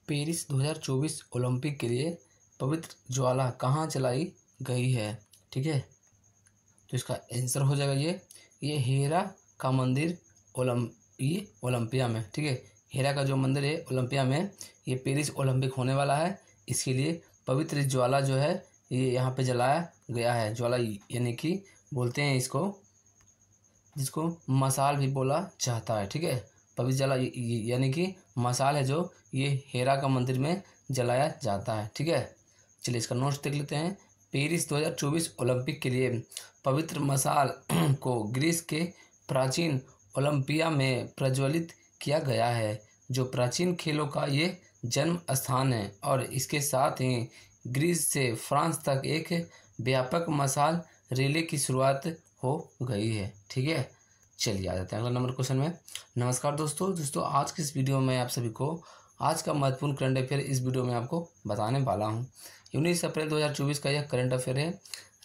Paris 2024 Olympic के लिए पवित्र ज्वाला कहाँ जलाई गई है? ठीक है, तो इसका आंसर हो जाएगा ये हेरा का मंदिर ओलंपिया में। ठीक है, हेरा का जो मंदिर है ओलंपिया में, ये पेरिस ओलंपिक होने वाला है, इसके लिए पवित्र ज्वाला जो है ये यहाँ पे जलाया गया है। ज्वाला यानी कि बोलते हैं इसको, जिसको मसाल भी बोला जाता है। ठीक है, पवित्र ज्वाला यानी कि मसाल है जो ये हेरा का मंदिर में जलाया जाता है। ठीक है, चलिए इसका नोट्स देख लेते हैं। पेरिस 2024 ओलंपिक के लिए पवित्र मसाल को ग्रीस के प्राचीन ओलंपिया में प्रज्वलित किया गया है, जो प्राचीन खेलों का ये जन्म स्थान है और इसके साथ ही ग्रीस से फ्रांस तक एक व्यापक मसाल रिले की शुरुआत हो गई है। ठीक है, चलिए आ जाते हैं अगला नंबर क्वेश्चन में। नमस्कार दोस्तों, आज की इस वीडियो में आप सभी को आज का महत्वपूर्ण करंट अफेयर इस वीडियो में आपको बताने वाला हूं। 19 अप्रैल 2024 का यह करंट अफेयर है।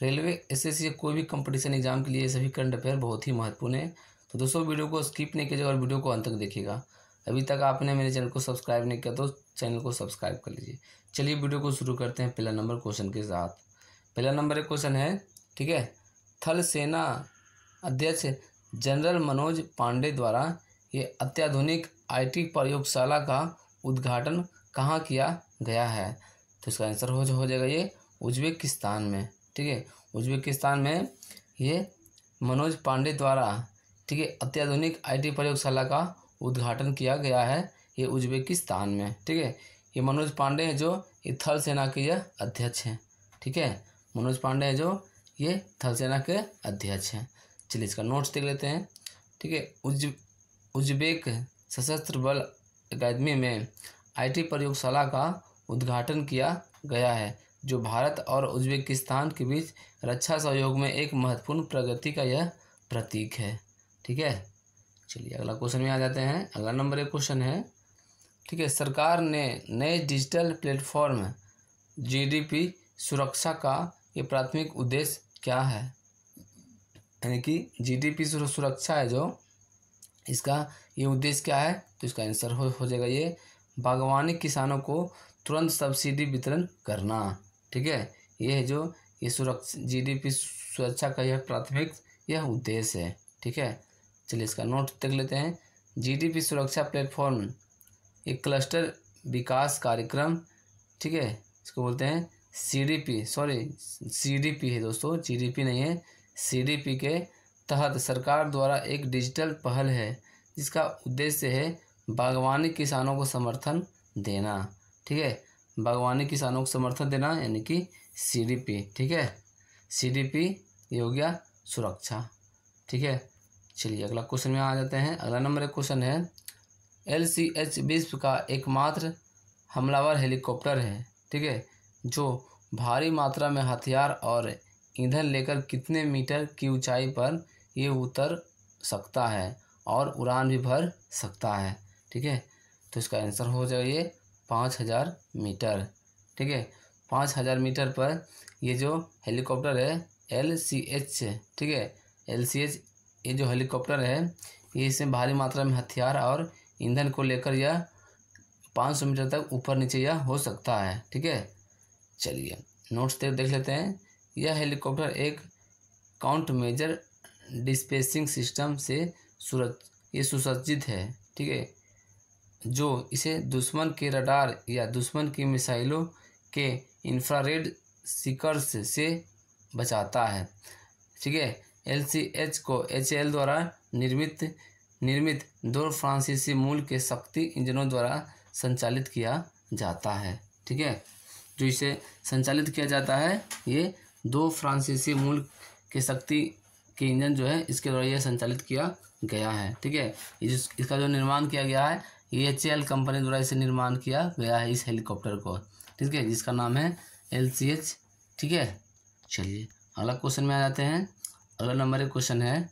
रेलवे, एसएससी, कोई भी कंपटीशन एग्जाम के लिए सभी करंट अफेयर बहुत ही महत्वपूर्ण है। तो दोस्तों वीडियो को स्किप नहीं कीजिएगा और वीडियो को अंत तक देखिएगा। अभी तक आपने मेरे चैनल को सब्सक्राइब नहीं किया तो चैनल को सब्सक्राइब कर लीजिए। चलिए वीडियो को शुरू करते हैं पहला नंबर क्वेश्चन के साथ। पहला नंबर एक क्वेश्चन है, ठीक है, थल सेना अध्यक्ष जनरल मनोज पांडे द्वारा ये अत्याधुनिक आईटी प्रयोगशाला का उद्घाटन कहाँ किया गया है? तो इसका आंसर हो जाएगा ये उज्बेकिस्तान में। ठीक है, उज्बेकिस्तान में ये मनोज पांडे द्वारा, ठीक है, अत्याधुनिक आईटी प्रयोगशाला का उद्घाटन किया गया है, ये उज्बेकिस्तान में। ठीक है, ये मनोज पांडे हैं जो ये थल सेना के यह अध्यक्ष हैं। ठीक है, मनोज पांडे हैं जो ये थल सेना के अध्यक्ष हैं। चलिए इसका नोट्स देख लेते हैं। ठीक है, उज्बेक सशस्त्र बल अकादमी में आईटी प्रयोगशाला का उद्घाटन किया गया है, जो भारत और उज्बेकिस्तान के बीच रक्षा सहयोग में एक महत्वपूर्ण प्रगति का यह प्रतीक है। ठीक है, चलिए अगला क्वेश्चन में आ जाते हैं। अगला नंबर एक क्वेश्चन है, ठीक है, सरकार ने नए डिजिटल प्लेटफॉर्म जीडीपी सुरक्षा का ये प्राथमिक उद्देश्य क्या है? यानी कि जीडीपी सुरक्षा है जो, इसका ये उद्देश्य क्या है? तो इसका आंसर हो जाएगा ये बागवानी किसानों को तुरंत सब्सिडी वितरण करना। ठीक है, ये है जो ये जीडीपी सुरक्षा का यह प्राथमिक यह उद्देश्य है। ठीक है, चलिए इसका नोट देख लेते हैं। जीडीपी सुरक्षा प्लेटफॉर्म एक क्लस्टर विकास कार्यक्रम, ठीक है, इसको बोलते हैं सीडीपी है दोस्तों, जीडीपी नहीं है, सीडीपी के तहत सरकार द्वारा एक डिजिटल पहल है जिसका उद्देश्य है बागवानी किसानों को समर्थन देना। ठीक है, बागवानी किसानों को समर्थन देना यानी कि सीडीपी। ठीक है, सीडीपी ये हो गया सुरक्षा। ठीक है, चलिए अगला क्वेश्चन में आ जाते हैं। अगला नंबर एक क्वेश्चन है, LCH विश्व का एकमात्र हमलावर हेलीकॉप्टर है, ठीक है, जो भारी मात्रा में हथियार और ईंधन लेकर कितने मीटर की ऊंचाई पर ये उतर सकता है और उड़ान भी भर सकता है? ठीक है, तो इसका आंसर हो जाएगा ये 5000 मीटर। ठीक है, 5000 मीटर पर ये जो हेलीकॉप्टर है LCH, ठीक है, LCH ये जो हेलीकॉप्टर है ये इसमें भारी मात्रा में हथियार और ईंधन को लेकर यह 500 मीटर तक ऊपर नीचे यह हो सकता है। ठीक है, चलिए नोट्स देख लेते हैं। यह हेलीकॉप्टर एक काउंट मेजर डिस्पेसिंग सिस्टम से सुसज्जित है, ठीक है, जो इसे दुश्मन के रडार या दुश्मन की मिसाइलों के इंफ्रारेड सीकर्स से बचाता है। ठीक है, LCH को HAL द्वारा निर्मित 2 फ्रांसीसी मूल के शक्ति इंजनों द्वारा संचालित किया जाता है। ठीक है, जो इसे संचालित किया जाता है ये 2 फ्रांसीसी मूल के शक्ति के इंजन जो है इसके द्वारा यह संचालित किया गया है। ठीक है, इसका जो निर्माण किया गया है ये HAL कंपनी द्वारा इसे निर्माण किया गया है इस हेलीकॉप्टर को। ठीक है, जिसका नाम है LCH। ठीक है, चलिए अगला क्वेश्चन में आ जाते हैं। अगला नंबर एक क्वेश्चन है,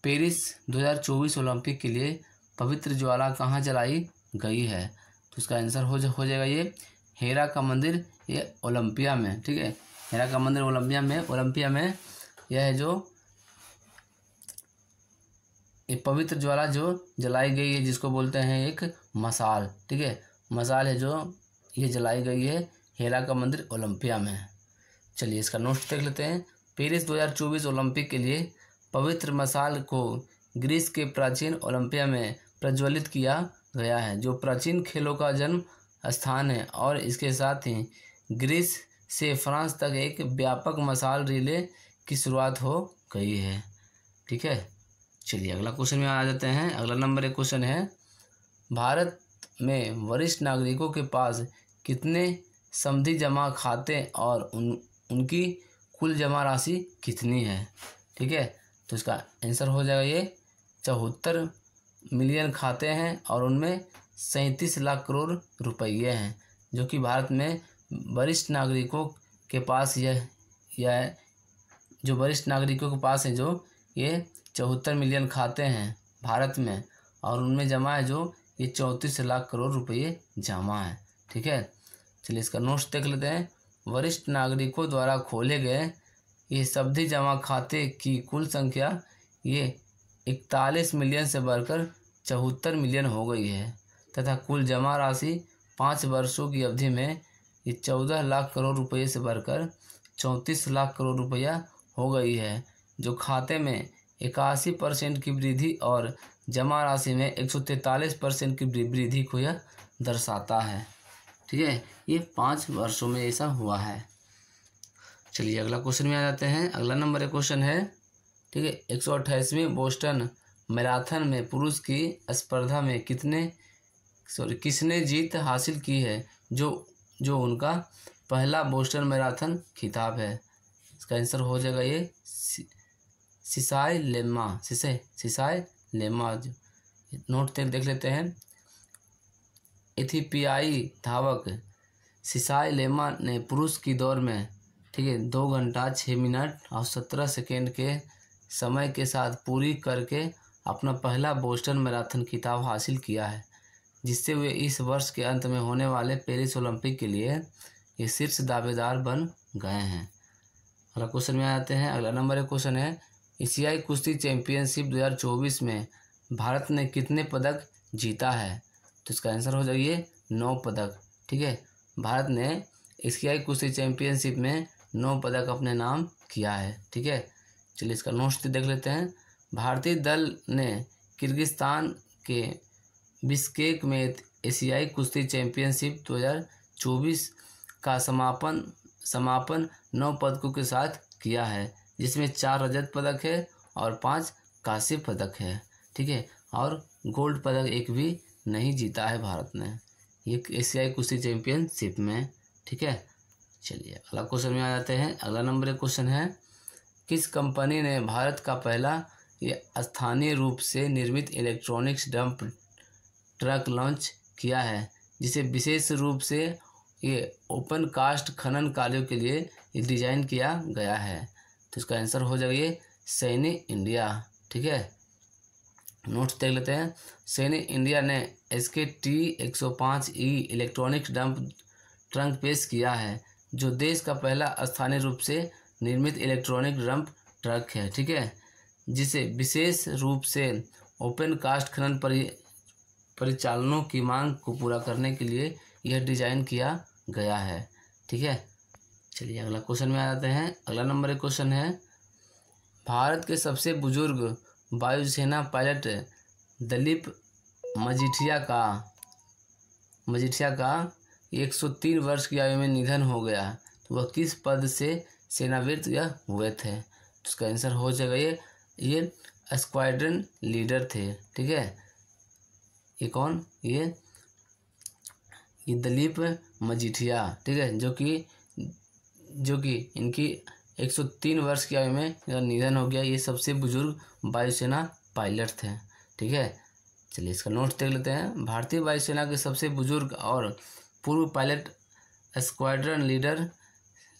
पेरिस 2024 ओलंपिक के लिए पवित्र ज्वाला कहाँ जलाई गई है? तो इसका आंसर हो जाएगा ये हेरा का मंदिर, ये ओलंपिया में। ठीक है, हेरा का मंदिर ओलंपिया में यह है जो ये पवित्र ज्वाला जो जलाई गई है, जिसको बोलते हैं एक मसाल। ठीक है, मसाल है जो ये जलाई गई है हेरा का मंदिर ओलंपिया में। चलिए इसका नोट्स देख लेते हैं। पेरिस 2024 ओलंपिक के लिए पवित्र मशाल को ग्रीस के प्राचीन ओलंपिया में प्रज्वलित किया गया है, जो प्राचीन खेलों का जन्म स्थान है और इसके साथ ही ग्रीस से फ्रांस तक एक व्यापक मशाल रिले की शुरुआत हो गई है। ठीक है, चलिए अगला क्वेश्चन में आ जाते हैं। अगला नंबर एक क्वेश्चन है, भारत में वरिष्ठ नागरिकों के पास कितने समधि जमा खाते और उनकी कुल जमा राशि कितनी है। ठीक है, तो इसका आंसर हो जाएगा ये 74 मिलियन खाते हैं और उनमें 37 लाख करोड़ रुपये हैं, जो कि भारत में वरिष्ठ नागरिकों के पास यह जो वरिष्ठ नागरिकों के पास है, जो ये 74 मिलियन खाते हैं भारत में और उनमें जमा है जो ये 34 लाख करोड़ रुपये जमा है। ठीक है, चलिए इसका नोट्स देख लेते हैं। वरिष्ठ नागरिकों द्वारा खोले गए ये समधि जमा खाते की कुल संख्या ये 41 मिलियन से बढ़कर 74 मिलियन हो गई है तथा कुल जमा राशि 5 वर्षों की अवधि में ये 14 लाख करोड़ रुपये से बढ़कर 34 लाख करोड़ रुपया हो गई है, जो खाते में 81% की वृद्धि और जमा राशि में 143% की वृद्धि को यह दर्शाता है। ठीक है, ये 5 वर्षों में ऐसा हुआ है। चलिए अगला क्वेश्चन में आ जाते हैं। अगला नंबर एक क्वेश्चन है, ठीक है, 128वीं बोस्टन मैराथन में पुरुष की स्पर्धा में किसने जीत हासिल की है, जो उनका पहला बोस्टन मैराथन खिताब है। इसका आंसर हो जाएगा ये सिसाई लेमा। नोट देख लेते हैं। इथियोपियाई धावक सिसाई लेमा ने पुरुष की दौड़ में, ठीक है, 2 घंटा 6 मिनट और 17 सेकेंड के समय के साथ पूरी करके अपना पहला बोस्टन मैराथन खिताब हासिल किया है, जिससे वे इस वर्ष के अंत में होने वाले पेरिस ओलंपिक के लिए ये शीर्ष दावेदार बन गए हैं। अगला क्वेश्चन में आ जाते हैं। अगला नंबर एक क्वेश्चन है, एशियाई कुश्ती चैंपियनशिप 2024 में भारत ने कितने पदक जीता है। तो इसका आंसर हो जाइए 9 पदक। ठीक है, भारत ने एशियाई कुश्ती चैंपियनशिप में 9 पदक अपने नाम किया है। ठीक है, चलिए इसका नोट्स देख लेते हैं। भारतीय दल ने किर्गिस्तान के बिश्केक में एशियाई कुश्ती चैंपियनशिप 2024 का समापन 9 पदकों के साथ किया है, जिसमें 4 रजत पदक है और 5 कांस्य पदक है। ठीक है, और गोल्ड पदक एक भी नहीं जीता है भारत ने ये एशियाई कुश्ती चैंपियनशिप में। ठीक है, चलिए अगला क्वेश्चन में आ जाते हैं। अगला नंबर एक क्वेश्चन है, किस कंपनी ने भारत का पहला ये स्थानीय रूप से निर्मित इलेक्ट्रॉनिक्स डंप ट्रक लॉन्च किया है, जिसे विशेष रूप से ये ओपन कास्ट खनन कार्यों के लिए डिजाइन किया गया है। तो इसका आंसर हो जाएगा ये सैनी इंडिया। ठीक है, नोट्स देख लेते हैं। सैनी इंडिया ने SKT 105E electronics dump truck पेश किया है, जो देश का पहला स्थानीय रूप से निर्मित इलेक्ट्रॉनिक डंप ट्रक है। ठीक है, जिसे विशेष रूप से ओपन कास्ट खनन परिचालनों की मांग को पूरा करने के लिए यह डिजाइन किया गया है। ठीक है, चलिए अगला क्वेश्चन में आ जाते हैं। अगला नंबर एक क्वेश्चन है, भारत के सबसे बुजुर्ग वायुसेना पायलट दिलीप मजीठिया का 103 वर्ष की आयु में निधन हो गया। तो वह किस पद से सेनावृत्त हुए थे। तो उसका आंसर हो जाएगा ये स्क्वाड्रन लीडर थे। ठीक है, ये कौन, ये दिलीप मजीठिया। ठीक है, जो कि इनकी 103 वर्ष की आयु में निधन हो गया। ये सबसे बुजुर्ग वायुसेना पायलट थे। ठीक है, चलिए इसका नोट्स देख लेते हैं। भारतीय वायुसेना के सबसे बुजुर्ग और पूर्व पायलट स्क्वाड्रन लीडर,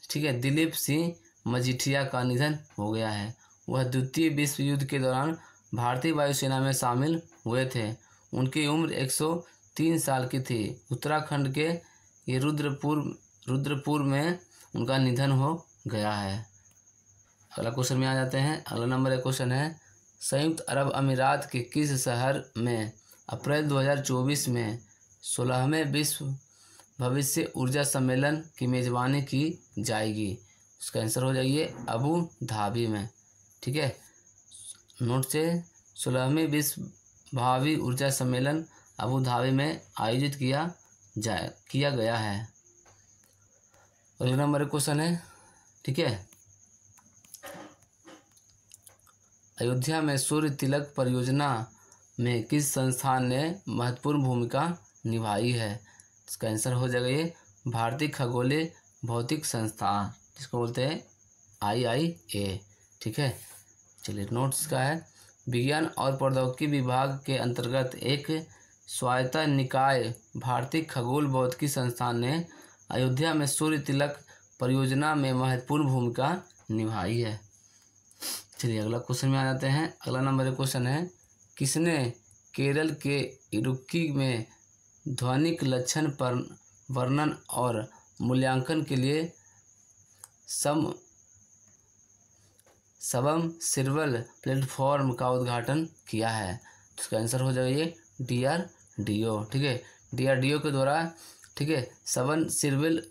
ठीक है, दिलीप सिंह मजीठिया का निधन हो गया है। वह द्वितीय विश्व युद्ध के दौरान भारतीय वायुसेना में शामिल हुए थे। उनकी उम्र 103 साल की थी। उत्तराखंड के ये रुद्रपुर में उनका निधन हो गया है। अगला क्वेश्चन में आ जाते हैं। अगला नंबर एक क्वेश्चन है, संयुक्त अरब अमीरात के किस शहर में अप्रैल 2024 में 16वें विश्व भविष्य ऊर्जा सम्मेलन की मेज़बानी की जाएगी? इसका आंसर हो जाइए अबू धाबी में। ठीक है, नोट से 16वीं विश्व भावी ऊर्जा सम्मेलन अबू धाबी में आयोजित किया गया है। अगला नंबर क्वेश्चन है, ठीक है, अयोध्या में सूर्य तिलक परियोजना में किस संस्थान ने महत्वपूर्ण भूमिका निभाई है? इसका आंसर हो जाएगा ये भारतीय खगोलीय भौतिक संस्थान, जिसको बोलते हैं IIA। ठीक है, चलिए नोट्स का है, विज्ञान और प्रौद्योगिकी विभाग के अंतर्गत एक स्वायत्त निकाय भारतीय खगोल भौतिकी संस्थान ने अयोध्या में सूर्य तिलक परियोजना में महत्वपूर्ण भूमिका निभाई है। चलिए अगला क्वेश्चन में आ जाते हैं। अगला नंबर क्वेश्चन है, किसने केरल के इडुक्की में ध्वनिक लक्षण पर वर्णन और मूल्यांकन के लिए सबमर्सिबल प्लेटफॉर्म का उद्घाटन किया है? इसका आंसर हो जाएगा ये DRDO। ठीक है, DRDO के द्वारा, ठीक है, सबमर्सिबल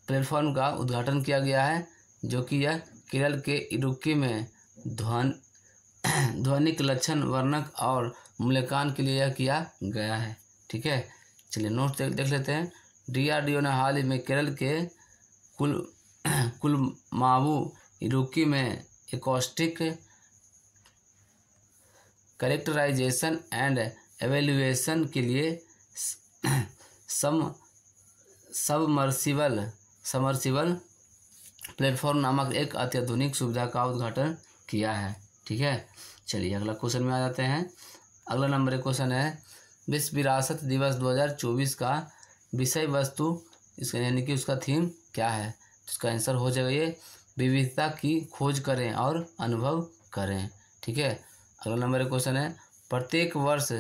प्लेटफॉर्म का उद्घाटन किया गया है, जो कि यह केरल के इडुक्की में ध्वनिक लक्षण वर्णक और मूल्यांकन के लिए यह किया गया है। ठीक है, चलिए नोट देख लेते हैं। DRDO ने हाल ही में केरल के कुलमावू इडुक्की में एकॉस्टिक कैरेक्टराइजेशन एंड एवेल्यूएशन के लिए सबमर्सिबल प्लेटफॉर्म नामक एक अत्याधुनिक सुविधा का उद्घाटन किया है। ठीक है, चलिए अगला क्वेश्चन में आ जाते हैं। अगला नंबर क्वेश्चन है, विश्व विरासत दिवस 2024 का विषय वस्तु, इसका यानी कि उसका थीम क्या है? तो इसका आंसर हो जाएगा ये विविधता की खोज करें और अनुभव करें। ठीक है, अगला नंबर क्वेश्चन है, प्रत्येक वर्ष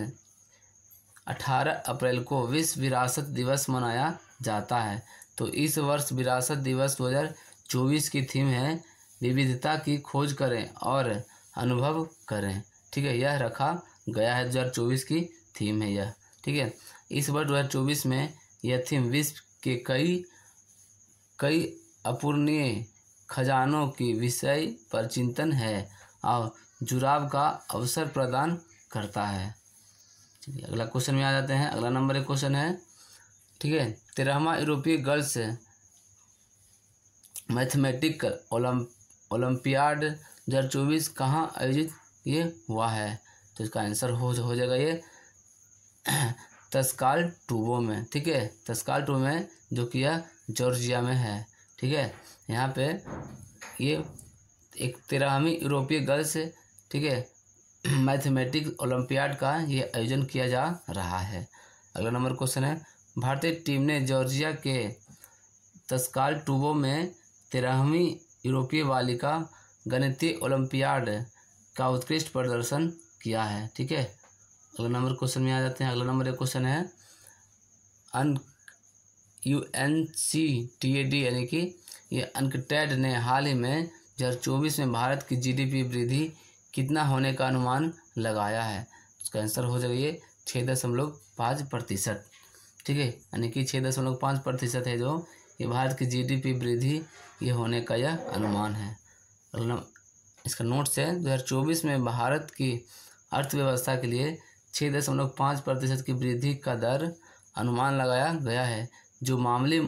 18 अप्रैल को विश्व विरासत दिवस मनाया जाता है, तो इस वर्ष विरासत दिवस 2024 की थीम है विविधता की खोज करें और अनुभव करें। ठीक है, यह रखा गया है, 2024 की थीम है यह। ठीक है, इस वर्ष 2024 में यह थीम विश्व के कई अपूर्णीय खजानों की विषय पर चिंतन है और जुड़ाव का अवसर प्रदान करता है। चलिए अगला क्वेश्चन में आ जाते हैं। अगला नंबर क्वेश्चन है, ठीक है, 13वां यूरोपीय गर्ल्स मैथमेटिक ओलंपियाड 2024 कहाँ आयोजित ये हुआ है? तो इसका आंसर हो जाएगा ये तस्कालटूबो में। ठीक है, तस्कालटूबो में, जो कि यह जॉर्जिया में है। ठीक है, यहाँ पे ये एक 13वीं यूरोपीय गर्ल्स, ठीक है, मैथमेटिक्स ओलंपियाड का ये आयोजन किया जा रहा है। अगला नंबर क्वेश्चन है, भारतीय टीम ने जॉर्जिया के तस्कालटूबो में 13वीं यूरोपीय बालिका गणितीय ओलंपियाड का उत्कृष्ट प्रदर्शन किया है। ठीक है, अगला नंबर क्वेश्चन में आ जाते हैं। अगला नंबर क्वेश्चन है, UNCTAD यानी कि ये UNCTAD ने हाल ही में 2024 में भारत की GDP वृद्धि कितना होने का अनुमान लगाया है? उसका आंसर हो जाएगा ये 6.5%। ठीक है, यानी कि 6.5% है जो ये भारत की GDP वृद्धि ये होने का यह अनुमान है। अगला इसका नोट्स है, 2024 में भारत की अर्थव्यवस्था के लिए 6.5% की वृद्धि का दर अनुमान लगाया गया है, जो मामूली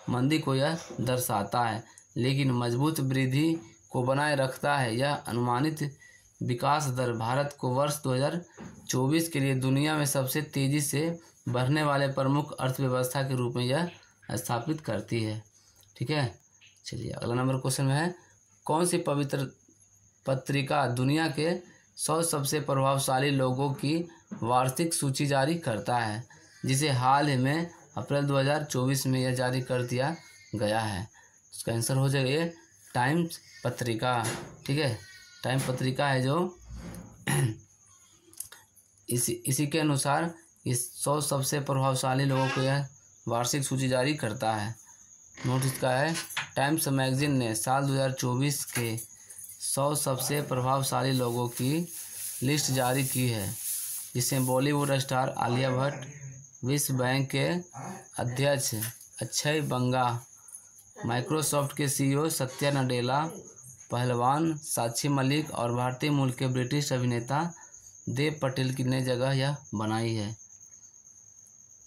मंदी को यह दर्शाता है लेकिन मजबूत वृद्धि को बनाए रखता है। यह अनुमानित विकास दर भारत को वर्ष 2024 के लिए दुनिया में सबसे तेज़ी से बढ़ने वाले प्रमुख अर्थव्यवस्था के रूप में यह स्थापित करती है। ठीक है, चलिए अगला नंबर क्वेश्चन में है, कौन सी पवित्र पत्रिका दुनिया के 100 सबसे प्रभावशाली लोगों की वार्षिक सूची जारी करता है, जिसे हाल ही में अप्रैल 2024 में यह जारी कर दिया गया है? उसका आंसर हो जाएगा ये टाइम्स पत्रिका। ठीक है, टाइम पत्रिका है जो इसी के अनुसार इस 100 सबसे प्रभावशाली लोगों को यह वार्षिक सूची जारी करता है। नोटिस का है, टाइम्स मैगजीन ने साल 2024 के 100 सबसे प्रभावशाली लोगों की लिस्ट जारी की है, जिसमें बॉलीवुड स्टार आलिया भट्ट, विश्व बैंक के अध्यक्ष अक्षय बंगा, माइक्रोसॉफ्ट के CEO सत्या नडेला, पहलवान साक्षी मलिक और भारतीय मूल के ब्रिटिश अभिनेता देव पटेल की नई जगह यह बनाई है।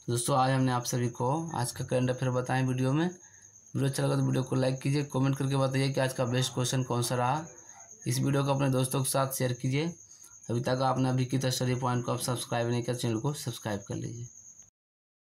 दोस्तों आज हमने आप सभी को आज का करंट अफेयर बताएं वीडियो में। वीडियो अच्छा लगा तो वीडियो को लाइक कीजिए, कमेंट करके बताइए कि आज का बेस्ट क्वेश्चन कौन सा रहा। इस वीडियो को अपने दोस्तों के साथ शेयर कीजिए। अभी तक आपने अभी की स्टडी पॉइंट को आप सब्सक्राइब नहीं किया, चैनल को सब्सक्राइब कर लीजिए।